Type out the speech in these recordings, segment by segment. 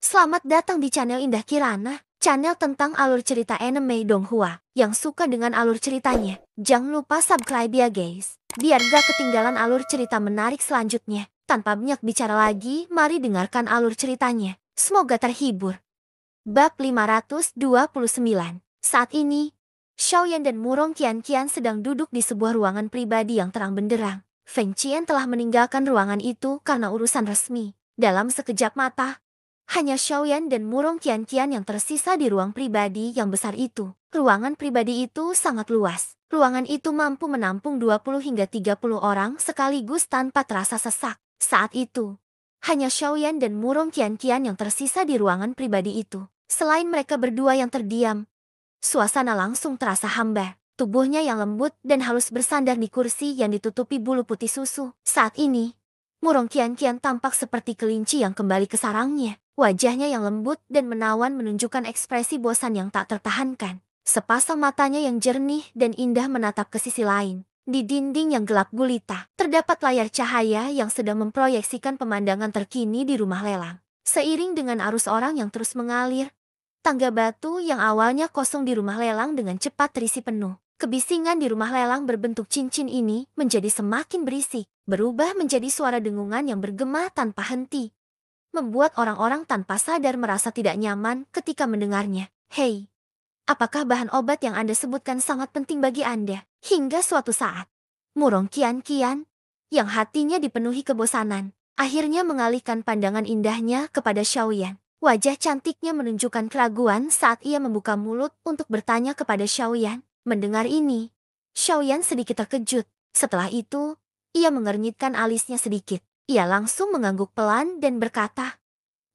Selamat datang di channel Indah Kirana, channel tentang alur cerita anime Donghua. Yang suka dengan alur ceritanya, jangan lupa subscribe ya guys, biar gak ketinggalan alur cerita menarik selanjutnya. Tanpa banyak bicara lagi, mari dengarkan alur ceritanya. Semoga terhibur. Bab 529. Saat ini, Xiaoyan dan Murong Qianqian sedang duduk di sebuah ruangan pribadi yang terang benderang. Feng Qian telah meninggalkan ruangan itu karena urusan resmi. Dalam sekejap mata, hanya Xiaoyan dan Murong Qianqian yang tersisa di ruang pribadi yang besar itu. Ruangan pribadi itu sangat luas. Ruangan itu mampu menampung 20 hingga 30 orang sekaligus tanpa terasa sesak. Saat itu, hanya Xiaoyan dan Murong Qianqian yang tersisa di ruangan pribadi itu. Selain mereka berdua yang terdiam, suasana langsung terasa hambar. Tubuhnya yang lembut dan halus bersandar di kursi yang ditutupi bulu putih susu. Saat ini, Murong Qianqian tampak seperti kelinci yang kembali ke sarangnya. Wajahnya yang lembut dan menawan menunjukkan ekspresi bosan yang tak tertahankan. Sepasang matanya yang jernih dan indah menatap ke sisi lain. Di dinding yang gelap gulita, terdapat layar cahaya yang sedang memproyeksikan pemandangan terkini di rumah lelang. Seiring dengan arus orang yang terus mengalir, tangga batu yang awalnya kosong di rumah lelang dengan cepat terisi penuh. Kebisingan di rumah lelang berbentuk cincin ini menjadi semakin berisik, berubah menjadi suara dengungan yang bergema tanpa henti, membuat orang-orang tanpa sadar merasa tidak nyaman ketika mendengarnya. Hei, apakah bahan obat yang Anda sebutkan sangat penting bagi Anda? Hingga suatu saat, Murong Qianqian, yang hatinya dipenuhi kebosanan, akhirnya mengalihkan pandangan indahnya kepada Xiaoyan. Wajah cantiknya menunjukkan keraguan saat ia membuka mulut untuk bertanya kepada Xiaoyan. Mendengar ini, Xiaoyan sedikit terkejut. Setelah itu, ia mengernyitkan alisnya sedikit. Ia langsung mengangguk pelan dan berkata,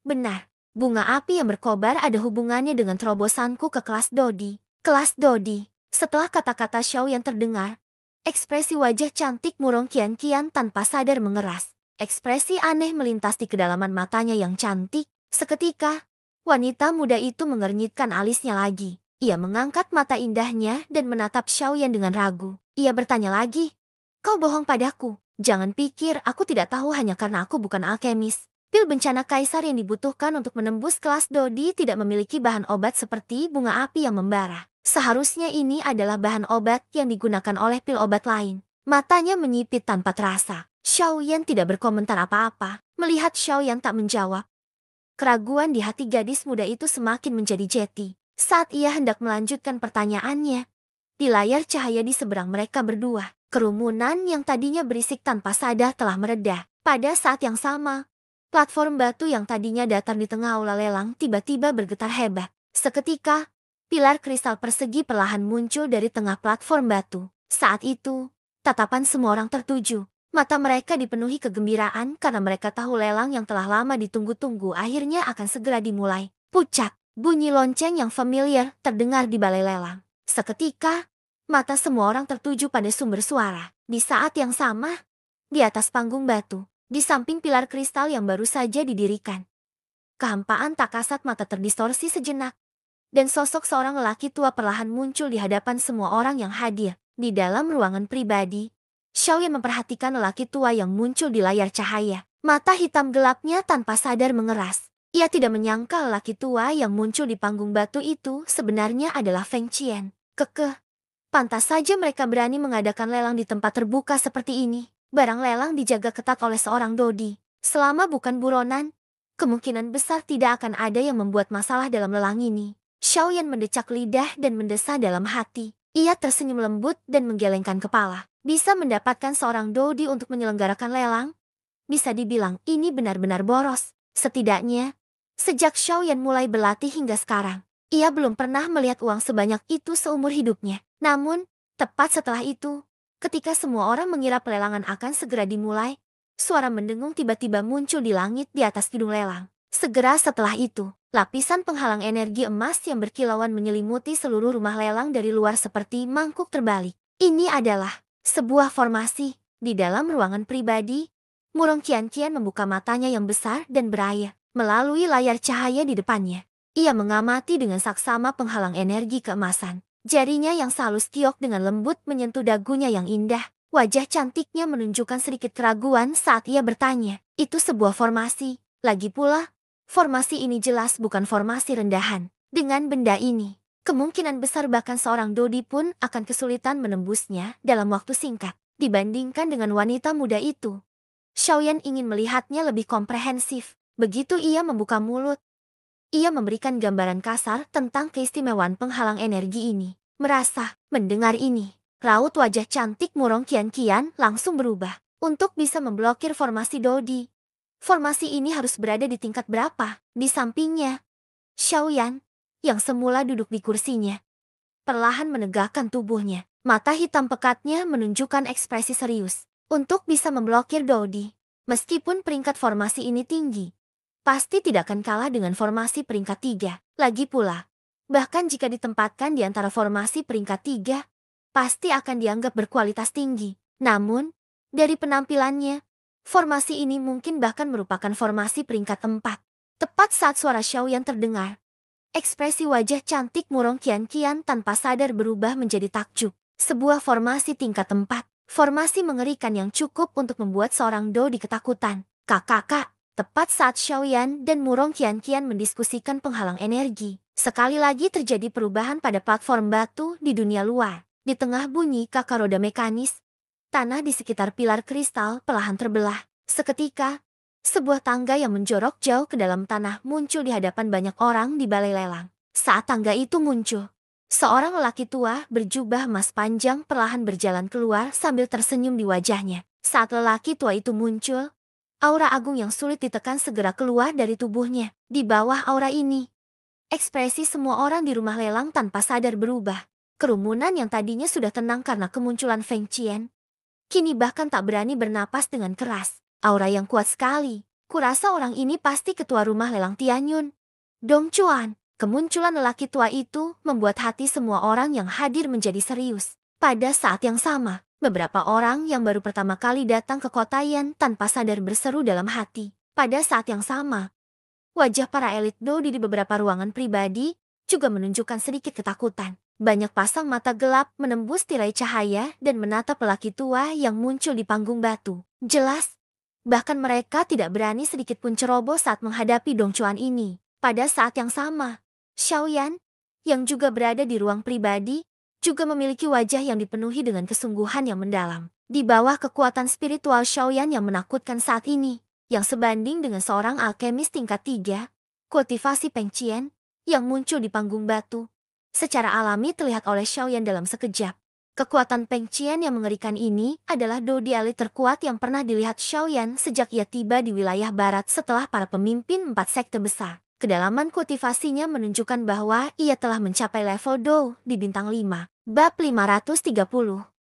"Benar, bunga api yang berkobar ada hubungannya dengan terobosanku ke kelas Dodi." Kelas Dodi. Setelah kata-kata Xiaoyan terdengar, ekspresi wajah cantik Murong Qianqian tanpa sadar mengeras. Ekspresi aneh melintas di kedalaman matanya yang cantik. Seketika, wanita muda itu mengernyitkan alisnya lagi. Ia mengangkat mata indahnya dan menatap Xiaoyan dengan ragu. Ia bertanya lagi, "Kau bohong padaku. Jangan pikir aku tidak tahu hanya karena aku bukan alkemis. Pil bencana kaisar yang dibutuhkan untuk menembus kelas Dodi tidak memiliki bahan obat seperti bunga api yang membara. Seharusnya ini adalah bahan obat yang digunakan oleh pil obat lain." Matanya menyipit tanpa terasa. Xiaoyan tidak berkomentar apa-apa. Melihat Xiaoyan tak menjawab, keraguan di hati gadis muda itu semakin menjadi jeti. Saat ia hendak melanjutkan pertanyaannya, di layar cahaya di seberang mereka berdua, kerumunan yang tadinya berisik tanpa sadar telah mereda. Pada saat yang sama, platform batu yang tadinya datar di tengah aula lelang tiba-tiba bergetar hebat. Seketika, pilar kristal persegi perlahan muncul dari tengah platform batu. Saat itu, tatapan semua orang tertuju. Mata mereka dipenuhi kegembiraan karena mereka tahu lelang yang telah lama ditunggu-tunggu akhirnya akan segera dimulai. Pucat, bunyi lonceng yang familiar terdengar di balai lelang. Seketika, mata semua orang tertuju pada sumber suara. Di saat yang sama, di atas panggung batu, di samping pilar kristal yang baru saja didirikan, kehampaan tak kasat mata terdistorsi sejenak, dan sosok seorang lelaki tua perlahan muncul di hadapan semua orang yang hadir. Di dalam ruangan pribadi, Xiaoyan memperhatikan lelaki tua yang muncul di layar cahaya. Mata hitam gelapnya tanpa sadar mengeras. Ia tidak menyangka lelaki tua yang muncul di panggung batu itu sebenarnya adalah Feng Qian. Kekeh, pantas saja mereka berani mengadakan lelang di tempat terbuka seperti ini. Barang lelang dijaga ketat oleh seorang Dodi. Selama bukan buronan, kemungkinan besar tidak akan ada yang membuat masalah dalam lelang ini. Xiaoyan mendecak lidah dan mendesah dalam hati. Ia tersenyum lembut dan menggelengkan kepala. Bisa mendapatkan seorang Dodi untuk menyelenggarakan lelang? Bisa dibilang ini benar-benar boros. Setidaknya, sejak Xiaoyan mulai berlatih hingga sekarang, ia belum pernah melihat uang sebanyak itu seumur hidupnya. Namun, tepat setelah itu, ketika semua orang mengira pelelangan akan segera dimulai, suara mendengung tiba-tiba muncul di langit di atas gedung lelang. Segera setelah itu, lapisan penghalang energi emas yang berkilauan menyelimuti seluruh rumah lelang dari luar seperti mangkuk terbalik. Ini adalah sebuah formasi. Di dalam ruangan pribadi, Murong Qianqian membuka matanya yang besar dan beraya. Melalui layar cahaya di depannya, ia mengamati dengan saksama penghalang energi keemasan. Jarinya yang sehalus kiok dengan lembut menyentuh dagunya yang indah. Wajah cantiknya menunjukkan sedikit keraguan saat ia bertanya, "Itu sebuah formasi. Lagi pula, Formasi ini jelas bukan formasi rendahan. Dengan benda ini, kemungkinan besar bahkan seorang Dodi pun akan kesulitan menembusnya dalam waktu singkat dibandingkan dengan wanita muda itu. Xiaoyan ingin melihatnya lebih komprehensif. Begitu ia membuka mulut, ia memberikan gambaran kasar tentang keistimewaan penghalang energi ini. Merasa mendengar ini, raut wajah cantik Murong Qian langsung berubah untuk bisa memblokir formasi Dodi. Formasi ini harus berada di tingkat berapa? Di sampingnya, Xiaoyan, yang semula duduk di kursinya, perlahan menegakkan tubuhnya. Mata hitam pekatnya menunjukkan ekspresi serius untuk bisa memblokir Dodi. Meskipun peringkat formasi ini tinggi, pasti tidak akan kalah dengan formasi peringkat 3. Lagi pula, bahkan jika ditempatkan di antara formasi peringkat 3, pasti akan dianggap berkualitas tinggi. Namun, dari penampilannya, formasi ini mungkin bahkan merupakan formasi peringkat 4. Tepat saat suara Xiaoyan terdengar, ekspresi wajah cantik Murong Qian tanpa sadar berubah menjadi takjub. Sebuah formasi tingkat 4, formasi mengerikan yang cukup untuk membuat seorang Dodi ketakutan. Kakak, tepat saat Xiaoyan dan Murong Qian mendiskusikan penghalang energi, sekali lagi terjadi perubahan pada platform batu di dunia luar. Di tengah bunyi kakak roda mekanis, tanah di sekitar pilar kristal perlahan terbelah. Seketika, sebuah tangga yang menjorok jauh ke dalam tanah muncul di hadapan banyak orang di balai lelang. Saat tangga itu muncul, seorang lelaki tua berjubah emas panjang perlahan berjalan keluar sambil tersenyum di wajahnya. Saat lelaki tua itu muncul, aura agung yang sulit ditekan segera keluar dari tubuhnya. Di bawah aura ini, ekspresi semua orang di rumah lelang tanpa sadar berubah. Kerumunan yang tadinya sudah tenang karena kemunculan Feng Qian, kini bahkan tak berani bernapas dengan keras. Aura yang kuat sekali. Kurasa orang ini pasti ketua rumah lelang Tianyun. Dong Chuan. Kemunculan lelaki tua itu membuat hati semua orang yang hadir menjadi serius. Pada saat yang sama, beberapa orang yang baru pertama kali datang ke kota Yan tanpa sadar berseru dalam hati. Pada saat yang sama, wajah para elit Dodi di beberapa ruangan pribadi juga menunjukkan sedikit ketakutan. Banyak pasang mata gelap menembus tirai cahaya dan menatap lelaki tua yang muncul di panggung batu. Jelas, bahkan mereka tidak berani sedikit pun ceroboh saat menghadapi Dong Chuan ini. Pada saat yang sama, Xiaoyan, yang juga berada di ruang pribadi, juga memiliki wajah yang dipenuhi dengan kesungguhan yang mendalam. Di bawah kekuatan spiritual Xiaoyan yang menakutkan saat ini, yang sebanding dengan seorang alkemis tingkat 3, kultivasi Peng Qian, yang muncul di panggung batu, secara alami terlihat oleh Xiaoyan dalam sekejap. Kekuatan Peng Qian yang mengerikan ini adalah Dodi elit terkuat yang pernah dilihat Xiaoyan sejak ia tiba di wilayah barat setelah para pemimpin 4 sekte besar. Kedalaman kultivasinya menunjukkan bahwa ia telah mencapai level Do di bintang 5. Bab 530.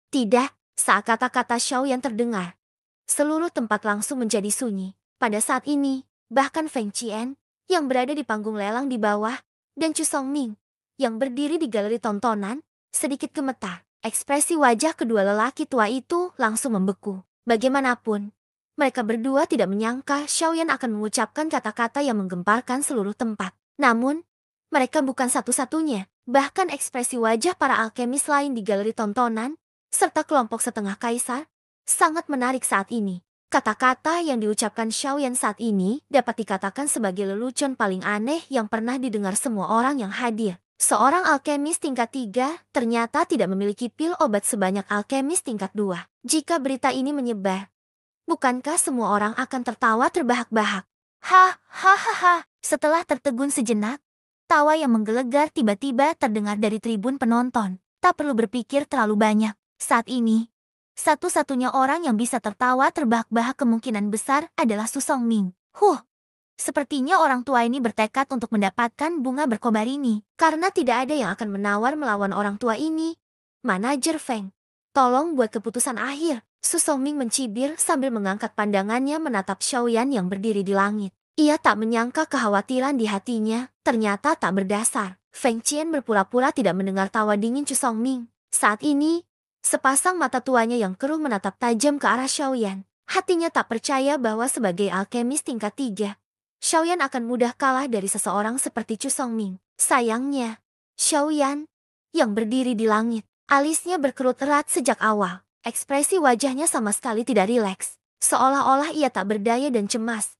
Tidak, saat kata-kata Xiaoyan terdengar, seluruh tempat langsung menjadi sunyi. Pada saat ini, bahkan Feng Qian, yang berada di panggung lelang di bawah, dan Chu Songming, yang berdiri di galeri tontonan, sedikit gemetar. Ekspresi wajah kedua lelaki tua itu langsung membeku. Bagaimanapun, mereka berdua tidak menyangka Xiaoyan akan mengucapkan kata-kata yang menggemparkan seluruh tempat. Namun, mereka bukan satu-satunya. Bahkan ekspresi wajah para alkemis lain di galeri tontonan, serta kelompok setengah kaisar, sangat menarik saat ini. Kata-kata yang diucapkan Xiaoyan saat ini dapat dikatakan sebagai lelucon paling aneh yang pernah didengar semua orang yang hadir. Seorang alkemis tingkat 3 ternyata tidak memiliki pil obat sebanyak alkemis tingkat 2. Jika berita ini menyebar, bukankah semua orang akan tertawa terbahak-bahak? Ha. Setelah tertegun sejenak, tawa yang menggelegar tiba-tiba terdengar dari tribun penonton. Tak perlu berpikir terlalu banyak. Saat ini, satu-satunya orang yang bisa tertawa terbahak-bahak kemungkinan besar adalah Su Songming. Sepertinya orang tua ini bertekad untuk mendapatkan bunga berkobar ini. Karena tidak ada yang akan menawar melawan orang tua ini. Manajer Feng, tolong buat keputusan akhir. Su Songming mencibir sambil mengangkat pandangannya menatap Xiaoyan yang berdiri di langit. Ia tak menyangka kekhawatiran di hatinya ternyata tak berdasar. Feng Qian berpura-pura tidak mendengar tawa dingin Chu Songming. Saat ini, sepasang mata tuanya yang keruh menatap tajam ke arah Xiaoyan. Hatinya tak percaya bahwa sebagai alkemis tingkat 3, Xiaoyan akan mudah kalah dari seseorang seperti Chu Songming. Sayangnya, Xiaoyan, yang berdiri di langit, alisnya berkerut erat sejak awal. Ekspresi wajahnya sama sekali tidak rileks, seolah-olah ia tak berdaya dan cemas.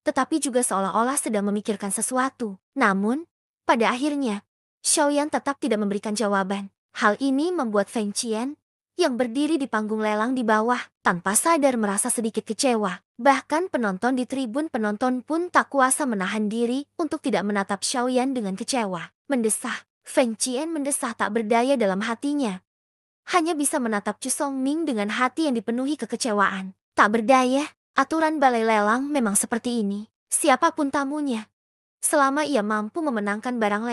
tetapi juga seolah-olah sedang memikirkan sesuatu. Namun, pada akhirnya, Xiaoyan tetap tidak memberikan jawaban. Hal ini membuat Feng Qian, yang berdiri di panggung lelang di bawah, tanpa sadar merasa sedikit kecewa. Bahkan penonton di tribun penonton pun tak kuasa menahan diri untuk tidak menatap Xiaoyan dengan kecewa. Mendesah, Feng Qian mendesah tak berdaya dalam hatinya. Hanya bisa menatap Chu Songming dengan hati yang dipenuhi kekecewaan. Tak berdaya, aturan balai lelang memang seperti ini. Siapapun tamunya, selama ia mampu memenangkan barang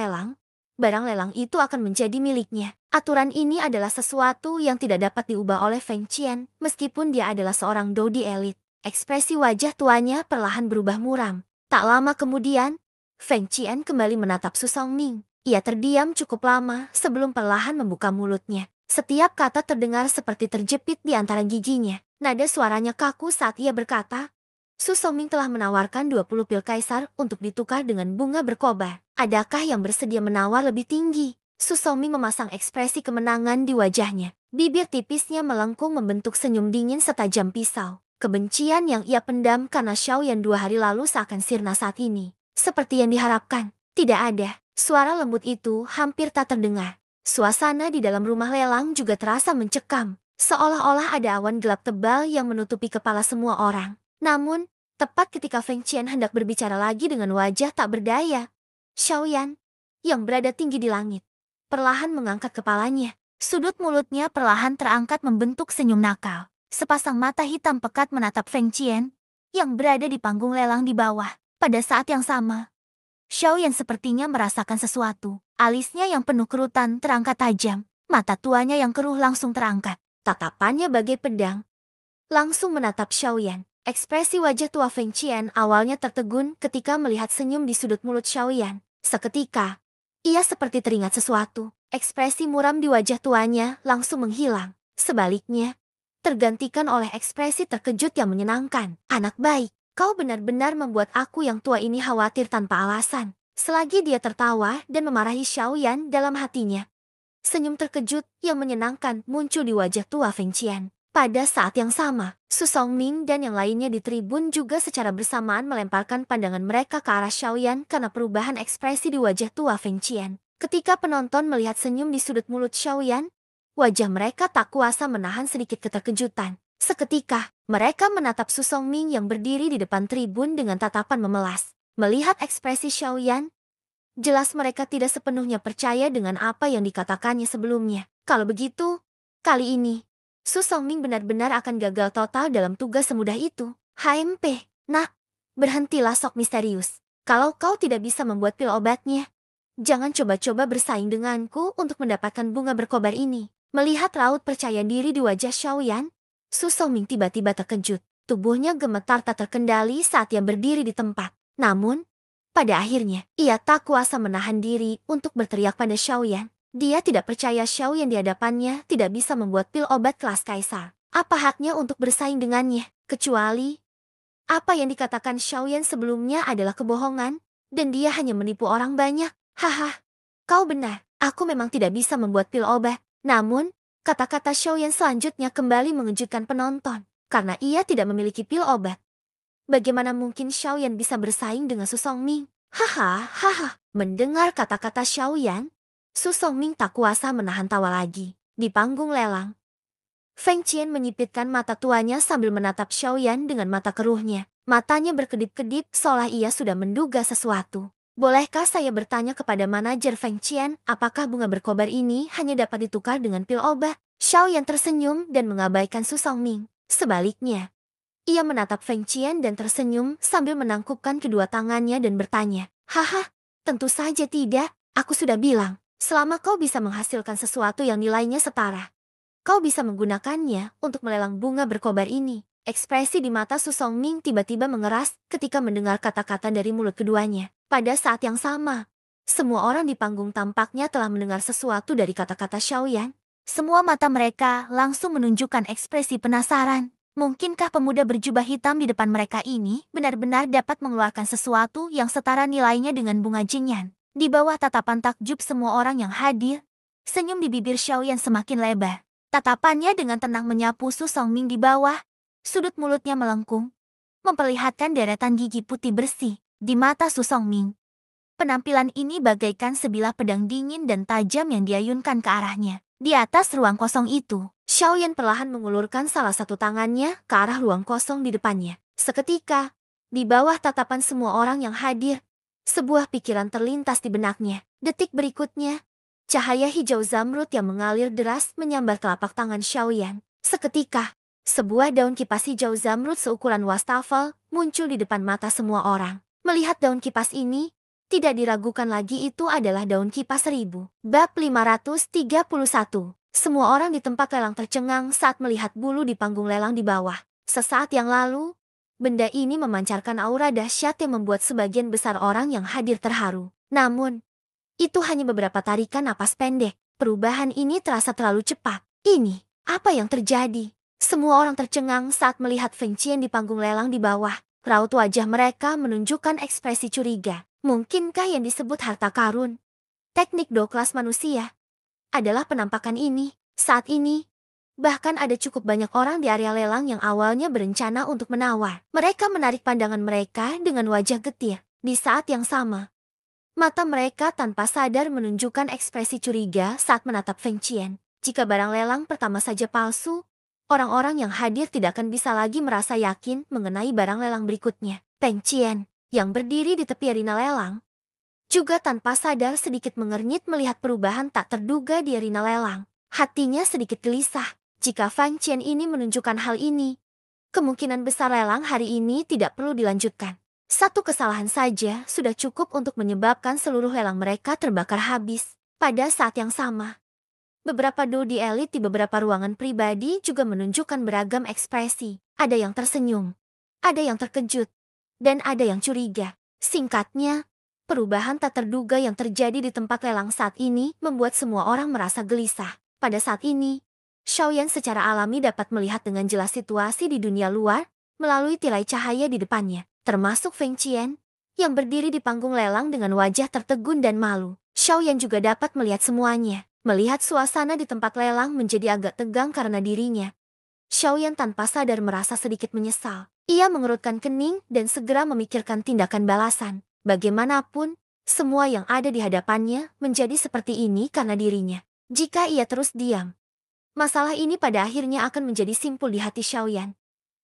lelang itu akan menjadi miliknya. Aturan ini adalah sesuatu yang tidak dapat diubah oleh Feng Qian, meskipun dia adalah seorang dodi elit. Ekspresi wajah tuanya perlahan berubah muram. Tak lama kemudian, Feng Qian kembali menatap Su Songming. Ia terdiam cukup lama sebelum perlahan membuka mulutnya. Setiap kata terdengar seperti terjepit di antara giginya. Nada suaranya kaku saat ia berkata, Su Songming telah menawarkan 20 pil kaisar untuk ditukar dengan bunga berkobar. Adakah yang bersedia menawar lebih tinggi? Su Songming memasang ekspresi kemenangan di wajahnya. Bibir tipisnya melengkung membentuk senyum dingin setajam pisau. Kebencian yang ia pendam karena Xiaoyan 2 hari lalu seakan sirna saat ini. Seperti yang diharapkan, tidak ada. Suara lembut itu hampir tak terdengar. Suasana di dalam rumah lelang juga terasa mencekam. Seolah-olah ada awan gelap tebal yang menutupi kepala semua orang. Namun, tepat ketika Feng Qian hendak berbicara lagi dengan wajah tak berdaya, Xiaoyan, yang berada tinggi di langit, perlahan mengangkat kepalanya. Sudut mulutnya perlahan terangkat membentuk senyum nakal. Sepasang mata hitam pekat menatap Feng Qian, yang berada di panggung lelang di bawah. Pada saat yang sama, Xiaoyan sepertinya merasakan sesuatu. Alisnya yang penuh kerutan terangkat tajam. Mata tuanya yang keruh langsung terangkat. Tatapannya bagai pedang, langsung menatap Xiaoyan. Ekspresi wajah tua Feng Qian awalnya tertegun ketika melihat senyum di sudut mulut Xiaoyan. Seketika, ia seperti teringat sesuatu. Ekspresi muram di wajah tuanya langsung menghilang. Sebaliknya, tergantikan oleh ekspresi terkejut yang menyenangkan. Anak baik, kau benar-benar membuat aku yang tua ini khawatir tanpa alasan. Selagi dia tertawa dan memarahi Xiaoyan dalam hatinya, senyum terkejut yang menyenangkan muncul di wajah tua Feng Qian. Pada saat yang sama, Su Songming dan yang lainnya di tribun juga secara bersamaan melemparkan pandangan mereka ke arah Xiaoyan karena perubahan ekspresi di wajah tua Feng Qian. Ketika penonton melihat senyum di sudut mulut Xiaoyan, wajah mereka tak kuasa menahan sedikit keterkejutan. Seketika, mereka menatap Su Songming yang berdiri di depan tribun dengan tatapan memelas. Melihat ekspresi Xiaoyan, jelas mereka tidak sepenuhnya percaya dengan apa yang dikatakannya sebelumnya. Kalau begitu, kali ini, Su Songming benar-benar akan gagal total dalam tugas semudah itu. HMP, nak, berhentilah sok misterius. Kalau kau tidak bisa membuat pil obatnya, jangan coba-coba bersaing denganku untuk mendapatkan bunga berkobar ini. Melihat raut percaya diri di wajah Xiaoyan, Su Songming tiba-tiba terkejut. Tubuhnya gemetar tak terkendali saat ia berdiri di tempat. Namun, pada akhirnya, ia tak kuasa menahan diri untuk berteriak pada Xiaoyan. Dia tidak percaya Xiaoyan di hadapannya tidak bisa membuat pil obat kelas kaisar. Apa haknya untuk bersaing dengannya? Kecuali, apa yang dikatakan Xiaoyan sebelumnya adalah kebohongan, dan dia hanya menipu orang banyak. Haha, kau benar, aku memang tidak bisa membuat pil obat. Namun, kata-kata Xiaoyan selanjutnya kembali mengejutkan penonton, karena ia tidak memiliki pil obat. Bagaimana mungkin Xiaoyan bisa bersaing dengan Su Songming? Haha. Mendengar kata-kata Xiaoyan, Su Songming tak kuasa menahan tawa lagi. Di panggung lelang, Feng Qian menyipitkan mata tuanya sambil menatap Xiaoyan dengan mata keruhnya. Matanya berkedip-kedip seolah ia sudah menduga sesuatu. Bolehkah saya bertanya kepada manajer Feng Qian, apakah bunga berkobar ini hanya dapat ditukar dengan pil obat? Xiaoyan tersenyum dan mengabaikan Su Songming. Sebaliknya, ia menatap Feng Qian dan tersenyum sambil menangkupkan kedua tangannya dan bertanya, haha, tentu saja tidak, aku sudah bilang. Selama kau bisa menghasilkan sesuatu yang nilainya setara, kau bisa menggunakannya untuk melelang bunga berkobar ini. Ekspresi di mata Su Songming tiba-tiba mengeras ketika mendengar kata-kata dari mulut keduanya. Pada saat yang sama, semua orang di panggung tampaknya telah mendengar sesuatu dari kata-kata Xiaoyan. Semua mata mereka langsung menunjukkan ekspresi penasaran. Mungkinkah pemuda berjubah hitam di depan mereka ini benar-benar dapat mengeluarkan sesuatu yang setara nilainya dengan bunga Jingyan? Di bawah tatapan takjub semua orang yang hadir, senyum di bibir Xiaoyan semakin lebar. Tatapannya dengan tenang menyapu Su Songming di bawah, sudut mulutnya melengkung, memperlihatkan deretan gigi putih bersih di mata Su Songming. Penampilan ini bagaikan sebilah pedang dingin dan tajam yang diayunkan ke arahnya. Di atas ruang kosong itu, Xiaoyan perlahan mengulurkan salah satu tangannya ke arah ruang kosong di depannya. Seketika, di bawah tatapan semua orang yang hadir, sebuah pikiran terlintas di benaknya. Detik berikutnya, cahaya hijau zamrud yang mengalir deras menyambar telapak tangan Xiaoyan. Seketika, sebuah daun kipas hijau zamrud seukuran wastafel muncul di depan mata semua orang. Melihat daun kipas ini, tidak diragukan lagi itu adalah daun kipas 1000. Bab 531. Semua orang di tempat lelang tercengang saat melihat bulu di panggung lelang di bawah. Sesaat yang lalu, benda ini memancarkan aura dahsyat yang membuat sebagian besar orang yang hadir terharu. Namun, itu hanya beberapa tarikan napas pendek. Perubahan ini terasa terlalu cepat. Ini, apa yang terjadi? Semua orang tercengang saat melihat Feng Qian di panggung lelang di bawah. Raut wajah mereka menunjukkan ekspresi curiga. Mungkinkah yang disebut harta karun, teknik do kelas manusia, adalah penampakan ini? Saat ini, bahkan ada cukup banyak orang di area lelang yang awalnya berencana untuk menawar. Mereka menarik pandangan mereka dengan wajah getir. Di saat yang sama, mata mereka tanpa sadar menunjukkan ekspresi curiga saat menatap Feng Qian. Jika barang lelang pertama saja palsu, orang-orang yang hadir tidak akan bisa lagi merasa yakin mengenai barang lelang berikutnya. Feng Qian, yang berdiri di tepi arena lelang, juga tanpa sadar sedikit mengernyit melihat perubahan tak terduga di arena lelang. Hatinya sedikit gelisah. Jika Feng Qian ini menunjukkan hal ini, kemungkinan besar lelang hari ini tidak perlu dilanjutkan. Satu kesalahan saja sudah cukup untuk menyebabkan seluruh lelang mereka terbakar habis. Pada saat yang sama, beberapa dodi elit di beberapa ruangan pribadi juga menunjukkan beragam ekspresi. Ada yang tersenyum, ada yang terkejut, dan ada yang curiga. Singkatnya, perubahan tak terduga yang terjadi di tempat lelang saat ini membuat semua orang merasa gelisah. Pada saat ini, Xiaoyan secara alami dapat melihat dengan jelas situasi di dunia luar melalui tirai cahaya di depannya, termasuk Feng Qian yang berdiri di panggung lelang dengan wajah tertegun dan malu. Xiaoyan juga dapat melihat semuanya. Melihat suasana di tempat lelang menjadi agak tegang karena dirinya, Xiaoyan tanpa sadar merasa sedikit menyesal. Ia mengerutkan kening dan segera memikirkan tindakan balasan. Bagaimanapun, semua yang ada di hadapannya menjadi seperti ini karena dirinya. Jika ia terus diam, masalah ini pada akhirnya akan menjadi simpul di hati Xiaoyan.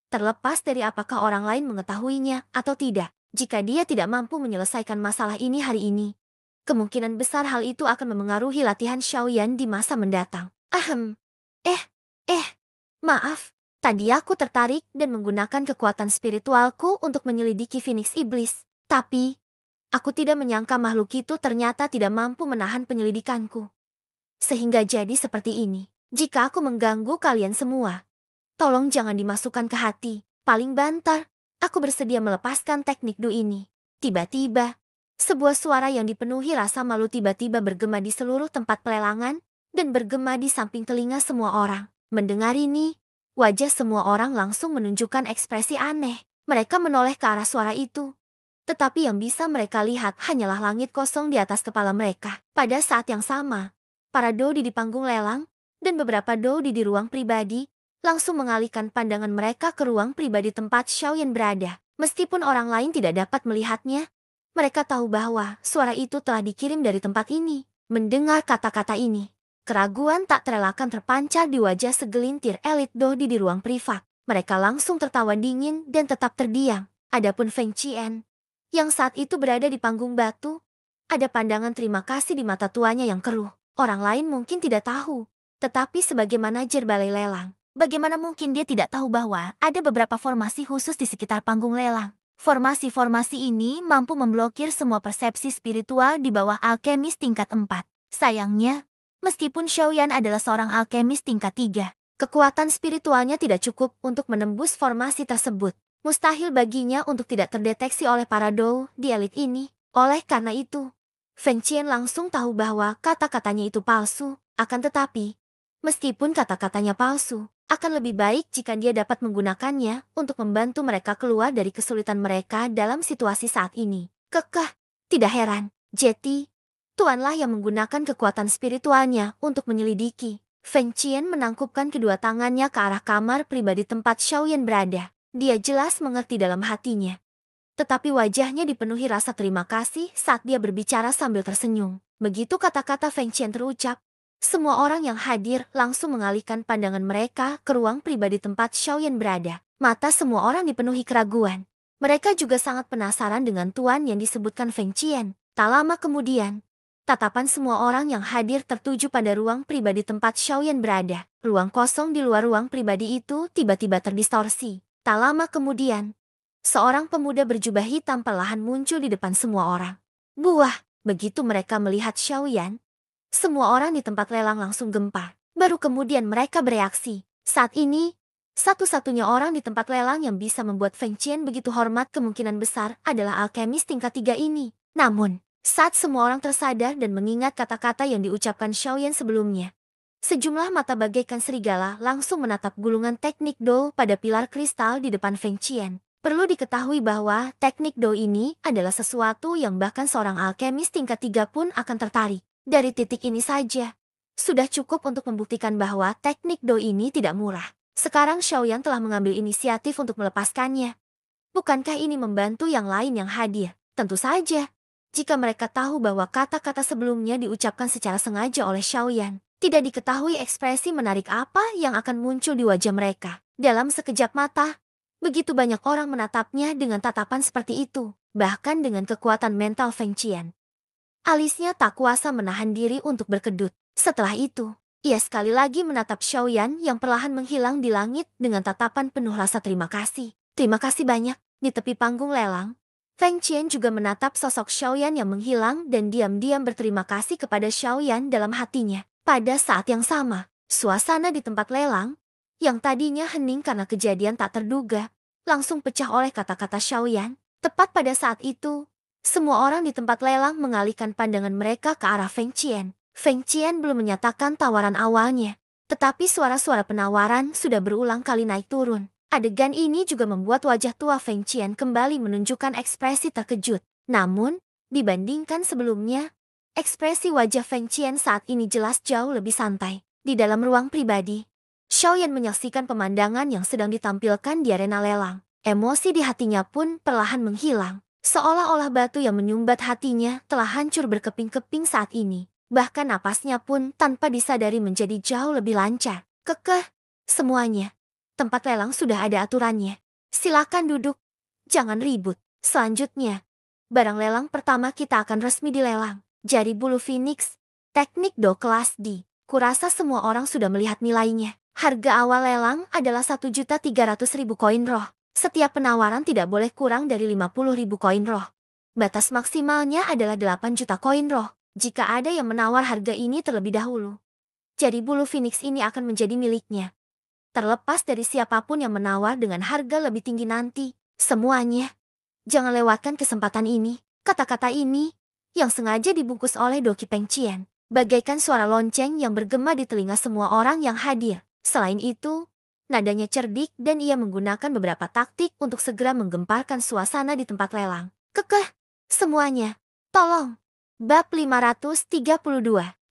Terlepas dari apakah orang lain mengetahuinya atau tidak, jika dia tidak mampu menyelesaikan masalah ini hari ini, kemungkinan besar hal itu akan memengaruhi latihan Xiaoyan di masa mendatang. Maaf. Tadi aku tertarik dan menggunakan kekuatan spiritualku untuk menyelidiki Phoenix Iblis. Tapi, aku tidak menyangka makhluk itu ternyata tidak mampu menahan penyelidikanku. Sehingga jadi seperti ini. Jika aku mengganggu kalian semua, tolong jangan dimasukkan ke hati. Paling banter, aku bersedia melepaskan teknik do ini. Tiba-tiba, sebuah suara yang dipenuhi rasa malu tiba-tiba bergema di seluruh tempat pelelangan dan bergema di samping telinga semua orang. Mendengar ini, wajah semua orang langsung menunjukkan ekspresi aneh. Mereka menoleh ke arah suara itu. Tetapi yang bisa mereka lihat hanyalah langit kosong di atas kepala mereka. Pada saat yang sama, para dodi di panggung lelang dan beberapa dodi di ruang pribadi langsung mengalihkan pandangan mereka ke ruang pribadi tempat Xiaoyan berada. Meskipun orang lain tidak dapat melihatnya, mereka tahu bahwa suara itu telah dikirim dari tempat ini. Mendengar kata-kata ini, keraguan tak terelakkan terpancar di wajah segelintir elit dodi di ruang privat. Mereka langsung tertawa dingin dan tetap terdiam. Adapun Feng Qian, yang saat itu berada di panggung batu, ada pandangan terima kasih di mata tuanya yang keruh. Orang lain mungkin tidak tahu, tetapi sebagai manajer balai lelang, bagaimana mungkin dia tidak tahu bahwa ada beberapa formasi khusus di sekitar panggung lelang. Formasi-formasi ini mampu memblokir semua persepsi spiritual di bawah alkemis tingkat 4. Sayangnya, meskipun Xiaoyan adalah seorang alkemis tingkat 3, kekuatan spiritualnya tidak cukup untuk menembus formasi tersebut. Mustahil baginya untuk tidak terdeteksi oleh para dou di elit ini. Oleh karena itu, Feng Qian langsung tahu bahwa kata-katanya itu palsu. Akan tetapi, meskipun kata-katanya palsu, akan lebih baik jika dia dapat menggunakannya untuk membantu mereka keluar dari kesulitan mereka dalam situasi saat ini. Kekeh, tidak heran, Jetty, tuanlah yang menggunakan kekuatan spiritualnya untuk menyelidiki. Feng Qian menangkupkan kedua tangannya ke arah kamar pribadi tempat Xiaoyan berada. Dia jelas mengerti dalam hatinya. Tetapi wajahnya dipenuhi rasa terima kasih saat dia berbicara sambil tersenyum. Begitu kata-kata Feng Qian terucap, semua orang yang hadir langsung mengalihkan pandangan mereka ke ruang pribadi tempat Xiaoyan berada. Mata semua orang dipenuhi keraguan. Mereka juga sangat penasaran dengan tuan yang disebutkan Feng Qian. Tak lama kemudian, tatapan semua orang yang hadir tertuju pada ruang pribadi tempat Xiaoyan berada. Ruang kosong di luar ruang pribadi itu tiba-tiba terdistorsi. Tak lama kemudian, seorang pemuda berjubah hitam perlahan muncul di depan semua orang. Buah, begitu mereka melihat Xiaoyan, semua orang di tempat lelang langsung gempar. Baru kemudian mereka bereaksi. Saat ini, satu-satunya orang di tempat lelang yang bisa membuat Feng Qian begitu hormat kemungkinan besar adalah alkemis tingkat 3 ini. Namun, saat semua orang tersadar dan mengingat kata-kata yang diucapkan Xiaoyan sebelumnya, sejumlah mata bagaikan serigala langsung menatap gulungan teknik Do pada pilar kristal di depan Feng Qian. Perlu diketahui bahwa teknik Do ini adalah sesuatu yang bahkan seorang alkemis tingkat 3 pun akan tertarik. Dari titik ini saja, sudah cukup untuk membuktikan bahwa teknik Do ini tidak murah. Sekarang Xiaoyan telah mengambil inisiatif untuk melepaskannya. Bukankah ini membantu yang lain yang hadir? Tentu saja. Jika mereka tahu bahwa kata-kata sebelumnya diucapkan secara sengaja oleh Xiaoyan, tidak diketahui ekspresi menarik apa yang akan muncul di wajah mereka. Dalam sekejap mata, begitu banyak orang menatapnya dengan tatapan seperti itu, bahkan dengan kekuatan mental Feng Qian. Alisnya tak kuasa menahan diri untuk berkedut. Setelah itu, ia sekali lagi menatap Xiaoyan yang perlahan menghilang di langit dengan tatapan penuh rasa terima kasih. Terima kasih banyak. Di tepi panggung lelang, Feng Qian juga menatap sosok Xiaoyan yang menghilang dan diam-diam berterima kasih kepada Xiaoyan dalam hatinya. Pada saat yang sama, suasana di tempat lelang, yang tadinya hening karena kejadian tak terduga, langsung pecah oleh kata-kata Xiaoyan. Tepat pada saat itu, semua orang di tempat lelang mengalihkan pandangan mereka ke arah Feng Qian. Feng Qian belum menyatakan tawaran awalnya, tetapi suara-suara penawaran sudah berulang kali naik turun. Adegan ini juga membuat wajah tua Feng Qian kembali menunjukkan ekspresi terkejut. Namun, dibandingkan sebelumnya, ekspresi wajah Feng Qian saat ini jelas jauh lebih santai. Di dalam ruang pribadi, Xiaoyan menyaksikan pemandangan yang sedang ditampilkan di arena lelang. Emosi di hatinya pun perlahan menghilang. Seolah-olah batu yang menyumbat hatinya telah hancur berkeping-keping saat ini. Bahkan napasnya pun tanpa disadari menjadi jauh lebih lancar. Kekeh, semuanya. Tempat lelang sudah ada aturannya. Silakan duduk. Jangan ribut. Selanjutnya, barang lelang pertama kita akan resmi dilelang. Jari bulu Phoenix. Teknik Do kelas D. Kurasa semua orang sudah melihat nilainya. Harga awal lelang adalah 1.300.000 koin roh. Setiap penawaran tidak boleh kurang dari 50.000 koin roh. Batas maksimalnya adalah 8 juta koin roh. Jika ada yang menawar harga ini terlebih dahulu, jari bulu Phoenix ini akan menjadi miliknya. Terlepas dari siapapun yang menawar dengan harga lebih tinggi nanti, semuanya. Jangan lewatkan kesempatan ini. Kata-kata ini, yang sengaja dibungkus oleh Doki Peng Qian, bagaikan suara lonceng yang bergema di telinga semua orang yang hadir. Selain itu, nadanya cerdik dan ia menggunakan beberapa taktik untuk segera menggemparkan suasana di tempat lelang. Kekeh, semuanya, tolong. Bab 532.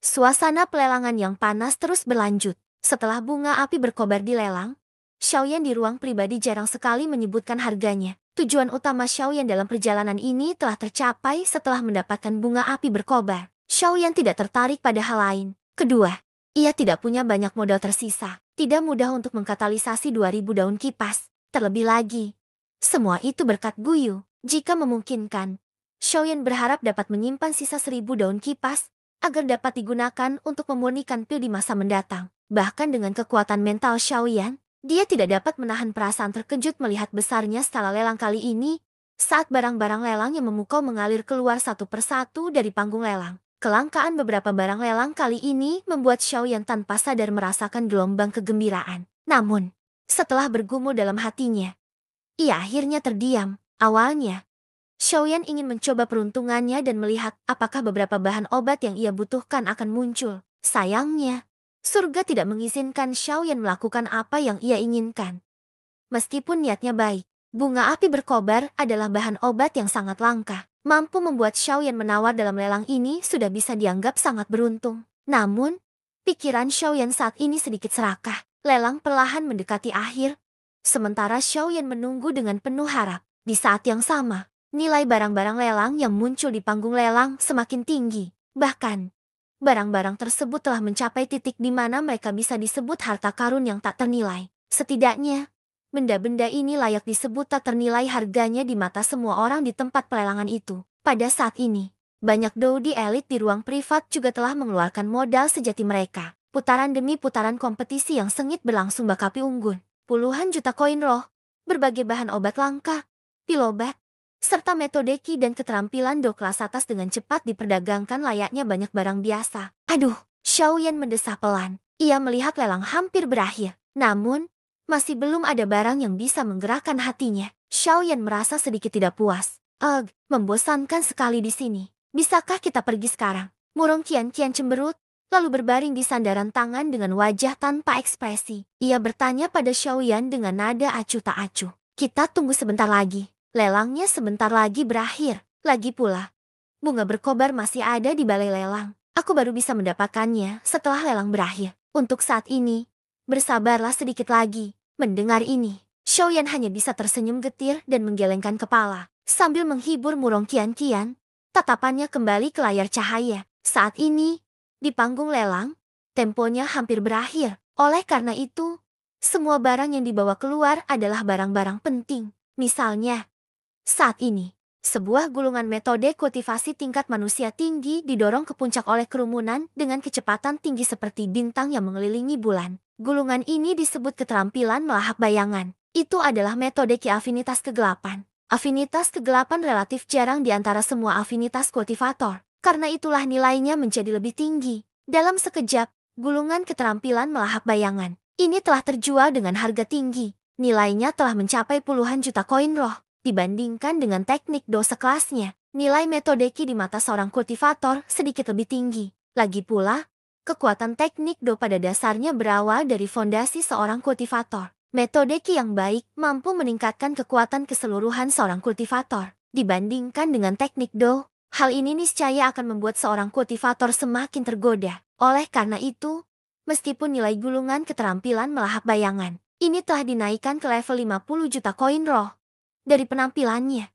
Suasana pelelangan yang panas terus berlanjut. Setelah bunga api berkobar di lelang, Xiaoyan di ruang pribadi jarang sekali menyebutkan harganya. Tujuan utama Xiaoyan dalam perjalanan ini telah tercapai setelah mendapatkan bunga api berkobar. Xiaoyan tidak tertarik pada hal lain. Kedua, ia tidak punya banyak modal tersisa. Tidak mudah untuk mengkatalisasi 2000 daun kipas. Terlebih lagi, semua itu berkat Guyu. Jika memungkinkan, Xiaoyan berharap dapat menyimpan sisa 1000 daun kipas agar dapat digunakan untuk memurnikan pil di masa mendatang. Bahkan dengan kekuatan mental Xiaoyan, dia tidak dapat menahan perasaan terkejut melihat besarnya skala lelang kali ini saat barang-barang lelang yang memukau mengalir keluar satu persatu dari panggung lelang. Kelangkaan beberapa barang lelang kali ini membuat Xiaoyan tanpa sadar merasakan gelombang kegembiraan. Namun, setelah bergumul dalam hatinya, ia akhirnya terdiam. Awalnya, Xiaoyan ingin mencoba peruntungannya dan melihat apakah beberapa bahan obat yang ia butuhkan akan muncul. Sayangnya, surga tidak mengizinkan Xiaoyan melakukan apa yang ia inginkan. Meskipun niatnya baik, bunga api berkobar adalah bahan obat yang sangat langka. Mampu membuat Xiaoyan menawar dalam lelang ini sudah bisa dianggap sangat beruntung. Namun, pikiran Xiaoyan saat ini sedikit serakah. Lelang perlahan mendekati akhir. Sementara Xiaoyan menunggu dengan penuh harap. Di saat yang sama, nilai barang-barang lelang yang muncul di panggung lelang semakin tinggi. Bahkan, barang-barang tersebut telah mencapai titik di mana mereka bisa disebut harta karun yang tak ternilai. Setidaknya, benda-benda ini layak disebut tak ternilai harganya di mata semua orang di tempat pelelangan itu. Pada saat ini, banyak Dodi elit di ruang privat juga telah mengeluarkan modal sejati mereka. Putaran demi putaran kompetisi yang sengit berlangsung bakapi unggun. Puluhan juta koin roh, berbagai bahan obat langka, pil obat, serta metode ki dan keterampilan do kelas atas dengan cepat diperdagangkan layaknya banyak barang biasa. Aduh, Xiaoyan mendesah pelan. Ia melihat lelang hampir berakhir. Namun, masih belum ada barang yang bisa menggerakkan hatinya. Xiaoyan merasa sedikit tidak puas. Membosankan sekali di sini. Bisakah kita pergi sekarang? Murong Qian cemberut, lalu berbaring di sandaran tangan dengan wajah tanpa ekspresi. Ia bertanya pada Xiaoyan dengan nada acuh tak acuh. Kita tunggu sebentar lagi. Lelangnya sebentar lagi berakhir. Lagi pula, bunga berkobar masih ada di balai lelang. Aku baru bisa mendapatkannya setelah lelang berakhir. Untuk saat ini, bersabarlah sedikit lagi. Mendengar ini, Xiaoyan hanya bisa tersenyum getir dan menggelengkan kepala. Sambil menghibur Murong Qian, tatapannya kembali ke layar cahaya. Saat ini, di panggung lelang, temponya hampir berakhir. Oleh karena itu, semua barang yang dibawa keluar adalah barang-barang penting. Misalnya, saat ini, sebuah gulungan metode kultivasi tingkat manusia tinggi didorong ke puncak oleh kerumunan dengan kecepatan tinggi seperti bintang yang mengelilingi bulan. Gulungan ini disebut keterampilan melahap bayangan. Itu adalah metode ki afinitas kegelapan. Afinitas kegelapan relatif jarang di antara semua afinitas kultivator. Karena itulah nilainya menjadi lebih tinggi. Dalam sekejap, gulungan keterampilan melahap bayangan ini telah terjual dengan harga tinggi. Nilainya telah mencapai puluhan juta koin roh. Dibandingkan dengan teknik do sekelasnya, nilai metode ki di mata seorang kultivator sedikit lebih tinggi. Lagi pula, kekuatan teknik do pada dasarnya berawal dari fondasi seorang kultivator. Metode ki yang baik mampu meningkatkan kekuatan keseluruhan seorang kultivator. Dibandingkan dengan teknik do, hal ini niscaya akan membuat seorang kultivator semakin tergoda. Oleh karena itu, meskipun nilai gulungan keterampilan melahap bayangan ini telah dinaikkan ke level 50 juta koin roh dari penampilannya,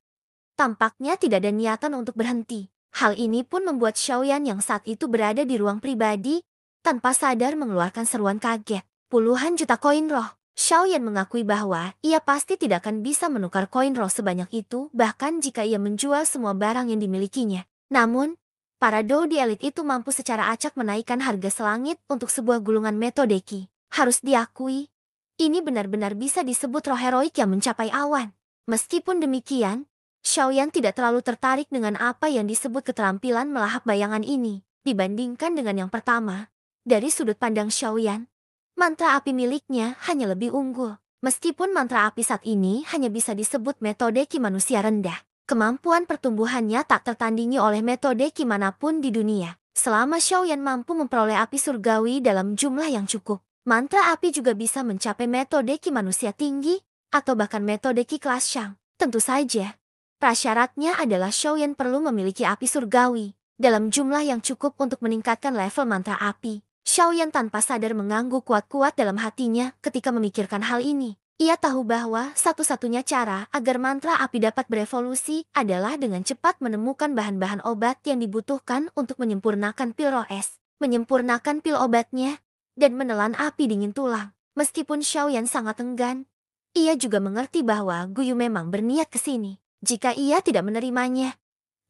tampaknya tidak ada niatan untuk berhenti. Hal ini pun membuat Xiaoyan yang saat itu berada di ruang pribadi tanpa sadar mengeluarkan seruan kaget. Puluhan juta koin roh. Xiaoyan mengakui bahwa ia pasti tidak akan bisa menukar koin roh sebanyak itu bahkan jika ia menjual semua barang yang dimilikinya. Namun, para Dodi elit itu mampu secara acak menaikkan harga selangit untuk sebuah gulungan metode ki. Harus diakui, ini benar-benar bisa disebut roh heroik yang mencapai awan. Meskipun demikian, Xiaoyan tidak terlalu tertarik dengan apa yang disebut keterampilan melahap bayangan ini. Dibandingkan dengan yang pertama, dari sudut pandang Xiaoyan, mantra api miliknya hanya lebih unggul. Meskipun mantra api saat ini hanya bisa disebut metode ki manusia rendah, kemampuan pertumbuhannya tak tertandingi oleh metode ki manapun di dunia. Selama Xiaoyan mampu memperoleh api surgawi dalam jumlah yang cukup, mantra api juga bisa mencapai metode ki manusia tinggi, atau bahkan metode ki kelas Shang. Tentu saja, prasyaratnya adalah Xiaoyan perlu memiliki api surgawi dalam jumlah yang cukup untuk meningkatkan level mantra api. Xiaoyan tanpa sadar mengangguk kuat-kuat dalam hatinya ketika memikirkan hal ini. Ia tahu bahwa satu-satunya cara agar mantra api dapat berevolusi adalah dengan cepat menemukan bahan-bahan obat yang dibutuhkan untuk menyempurnakan pil roh es, menyempurnakan pil obatnya, dan menelan api dingin tulang. Meskipun Xiaoyan sangat enggan, ia juga mengerti bahwa Guyu memang berniat ke sini. Jika ia tidak menerimanya,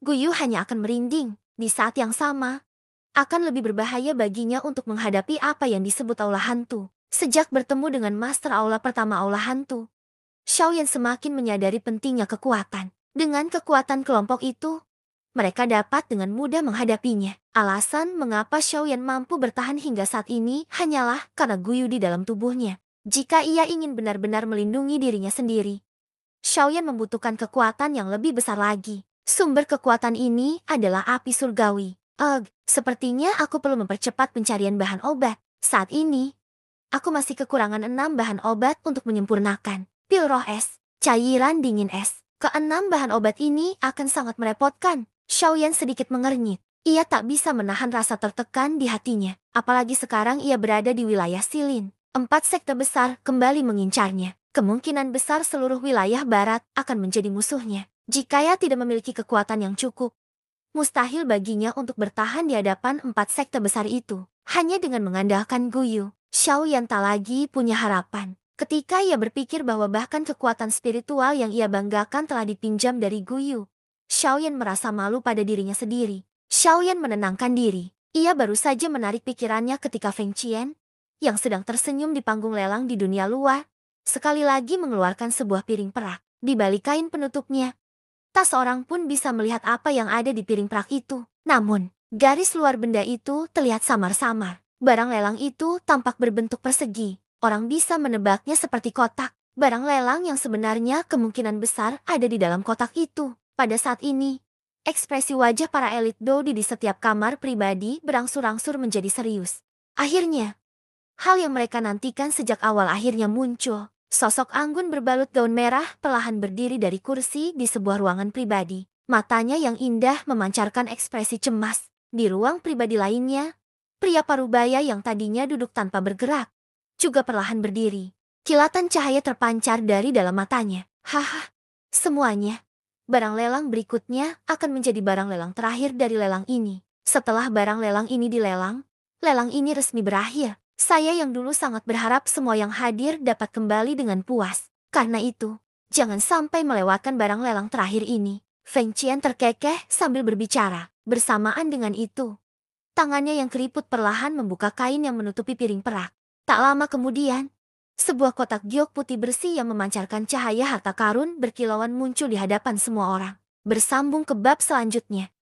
Guyu hanya akan merinding. Di saat yang sama, akan lebih berbahaya baginya untuk menghadapi apa yang disebut aula hantu. Sejak bertemu dengan Master Aula pertama Aula Hantu, Xiaoyan semakin menyadari pentingnya kekuatan. Dengan kekuatan kelompok itu, mereka dapat dengan mudah menghadapinya. Alasan mengapa Xiaoyan mampu bertahan hingga saat ini hanyalah karena Guyu di dalam tubuhnya. Jika ia ingin benar-benar melindungi dirinya sendiri, Xiaoyan membutuhkan kekuatan yang lebih besar lagi. Sumber kekuatan ini adalah api surgawi. Sepertinya aku perlu mempercepat pencarian bahan obat. Saat ini, aku masih kekurangan 6 bahan obat untuk menyempurnakan pil roh es, cairan dingin es. Keenam bahan obat ini akan sangat merepotkan. Xiaoyan sedikit mengernyit. Ia tak bisa menahan rasa tertekan di hatinya. Apalagi sekarang ia berada di wilayah Silin. 4 sekte besar kembali mengincarnya. Kemungkinan besar seluruh wilayah barat akan menjadi musuhnya. Jika ia tidak memiliki kekuatan yang cukup, mustahil baginya untuk bertahan di hadapan 4 sekte besar itu. Hanya dengan mengandalkan Guyu, Xiaoyan tak lagi punya harapan. Ketika ia berpikir bahwa bahkan kekuatan spiritual yang ia banggakan telah dipinjam dari Guyu, Xiaoyan merasa malu pada dirinya sendiri. Xiaoyan menenangkan diri. Ia baru saja menarik pikirannya ketika Feng Qian, yang sedang tersenyum di panggung lelang di dunia luar, sekali lagi mengeluarkan sebuah piring perak. Di balik kain penutupnya, tak seorang pun bisa melihat apa yang ada di piring perak itu. Namun, garis luar benda itu terlihat samar-samar. Barang lelang itu tampak berbentuk persegi. Orang bisa menebaknya seperti kotak. Barang lelang yang sebenarnya kemungkinan besar ada di dalam kotak itu. Pada saat ini, ekspresi wajah para elit Dodi di setiap kamar pribadi berangsur-angsur menjadi serius. Akhirnya, hal yang mereka nantikan sejak awal akhirnya muncul. Sosok anggun berbalut gaun merah perlahan berdiri dari kursi di sebuah ruangan pribadi. Matanya yang indah memancarkan ekspresi cemas. Di ruang pribadi lainnya, pria parubaya yang tadinya duduk tanpa bergerak, juga perlahan berdiri. Kilatan cahaya terpancar dari dalam matanya. Haha, semuanya. Barang lelang berikutnya akan menjadi barang lelang terakhir dari lelang ini. Setelah barang lelang ini dilelang, lelang ini resmi berakhir. Saya yang dulu sangat berharap semua yang hadir dapat kembali dengan puas. Karena itu, jangan sampai melewatkan barang lelang terakhir ini. Feng Qian terkekeh sambil berbicara. Bersamaan dengan itu, tangannya yang keriput perlahan membuka kain yang menutupi piring perak. Tak lama kemudian, sebuah kotak giok putih bersih yang memancarkan cahaya harta karun berkilauan muncul di hadapan semua orang. Bersambung ke bab selanjutnya.